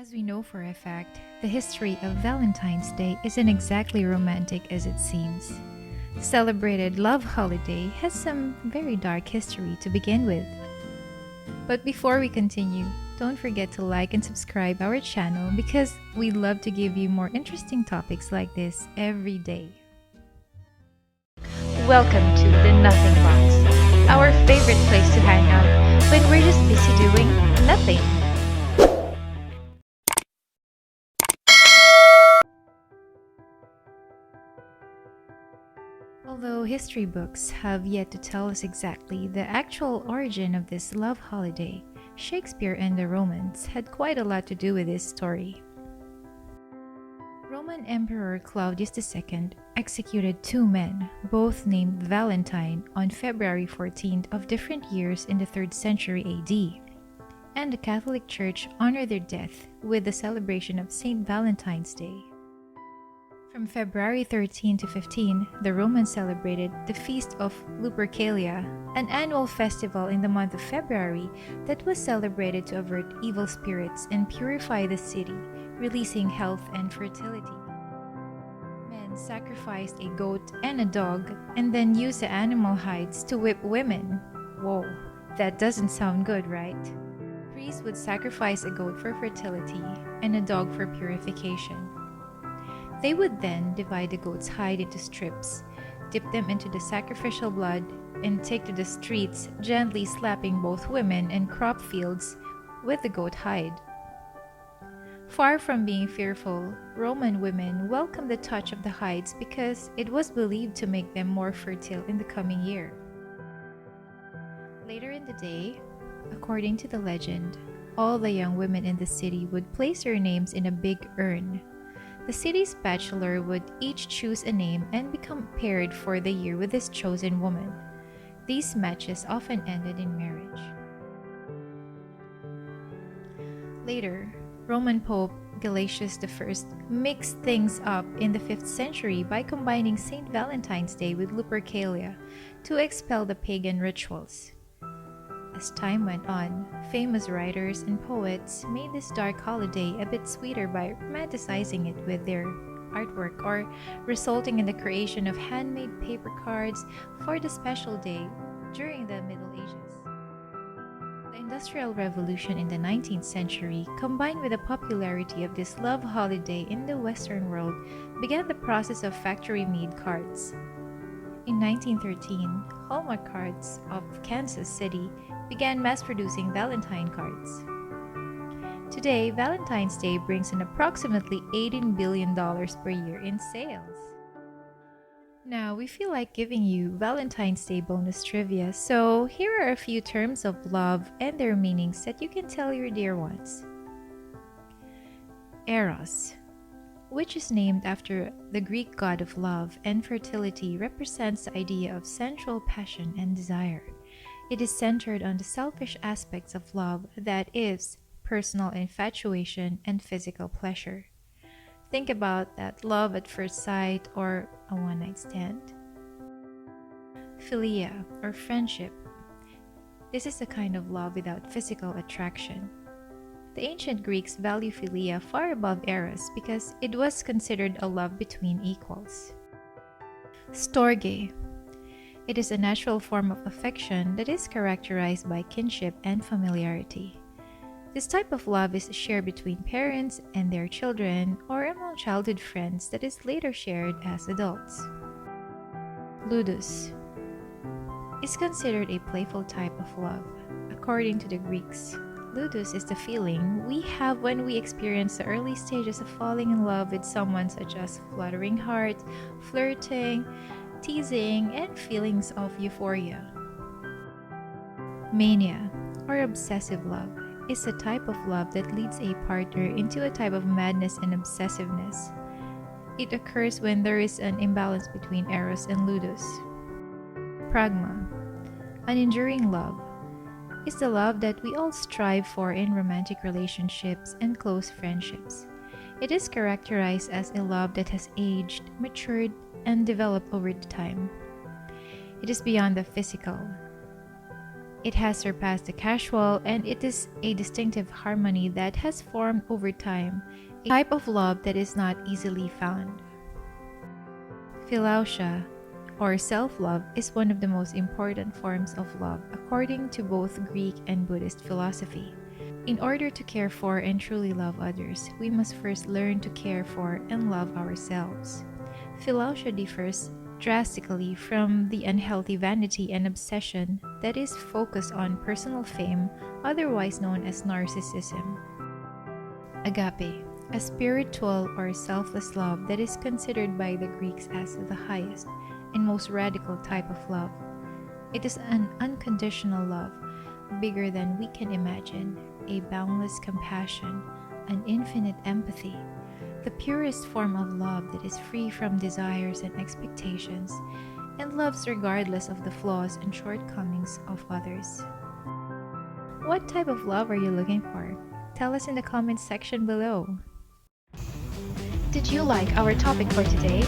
As we know for a fact, the history of Valentine's Day isn't exactly romantic as it seems. The celebrated love holiday has some very dark history to begin with. But before we continue, don't forget to like and subscribe our channel because we'd love to give you more interesting topics like this every day. Welcome to the Nothing Box, our favorite place to hang out when we're just busy doing nothing. Although history books have yet to tell us exactly the actual origin of this love holiday, Shakespeare and the Romans had quite a lot to do with this story. Roman Emperor Claudius II executed two men, both named Valentine, on February 14th of different years in the 3rd century AD, and the Catholic Church honored their death with the celebration of St. Valentine's Day. From February 13 to 15, the Romans celebrated the Feast of Lupercalia, an annual festival in the month of February that was celebrated to avert evil spirits and purify the city, releasing health and fertility. Men sacrificed a goat and a dog and then used the animal hides to whip women. Whoa, that doesn't sound good, right? Priests would sacrifice a goat for fertility and a dog for purification. They would then divide the goat's hide into strips, dip them into the sacrificial blood, and take to the streets, gently slapping both women and crop fields with the goat hide. Far from being fearful, Roman women welcomed the touch of the hides because it was believed to make them more fertile in the coming year. Later in the day, according to the legend, all the young women in the city would place their names in a big urn. The city's bachelor would each choose a name and become paired for the year with this chosen woman. These matches often ended in marriage. Later, Roman Pope Gelasius I mixed things up in the 5th century by combining St. Valentine's Day with Lupercalia to expel the pagan rituals. As time went on, famous writers and poets made this dark holiday a bit sweeter by romanticizing it with their artwork or resulting in the creation of handmade paper cards for the special day during the Middle Ages. The Industrial Revolution in the 19th century, combined with the popularity of this love holiday in the Western world, began the process of factory-made cards. In 1913, Hallmark Cards of Kansas City began mass-producing Valentine cards. Today, Valentine's Day brings in approximately $18 billion per year in sales. Now, we feel like giving you Valentine's Day bonus trivia, so here are a few terms of love and their meanings that you can tell your dear ones. Eros, which is named after the Greek god of love and fertility, represents the idea of sensual passion and desire. It is centered on the selfish aspects of love, that is, personal infatuation and physical pleasure. Think about that love at first sight or a one-night stand. Philia, or friendship. This is a kind of love without physical attraction. The ancient Greeks value philia far above eros because it was considered a love between equals. Storge. It is a natural form of affection that is characterized by kinship and familiarity. This type of love is shared between parents and their children or among childhood friends that is later shared as adults. Ludus is considered a playful type of love. According to the Greeks, ludus is the feeling we have when we experience the early stages of falling in love with someone, such as fluttering heart, flirting, teasing, and feelings of euphoria. Mania, or obsessive love, is a type of love that leads a partner into a type of madness and obsessiveness. It occurs when there is an imbalance between eros and ludus. Pragma, an enduring love, is the love that we all strive for in romantic relationships and close friendships. It is characterized as a love that has aged, matured, and developed over time. It is beyond the physical. It has surpassed the casual, and it is a distinctive harmony that has formed over time, a type of love that is not easily found. Philautia, or self-love, is one of the most important forms of love according to both Greek and Buddhist philosophy. In order to care for and truly love others, we must first learn to care for and love ourselves. Philautia differs drastically from the unhealthy vanity and obsession that is focused on personal fame, otherwise known as narcissism. Agape, a spiritual or selfless love that is considered by the Greeks as the highest and most radical type of love. It is an unconditional love, bigger than we can imagine, a boundless compassion, an infinite empathy, the purest form of love that is free from desires and expectations, and loves regardless of the flaws and shortcomings of others. What type of love are you looking for? Tell us in the comments section below. Did you like our topic for today?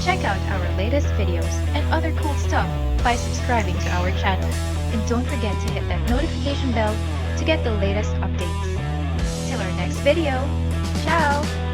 Check out our latest videos and other cool stuff by subscribing to our channel. And don't forget to hit that notification bell to get the latest updates. Till our next video, ciao!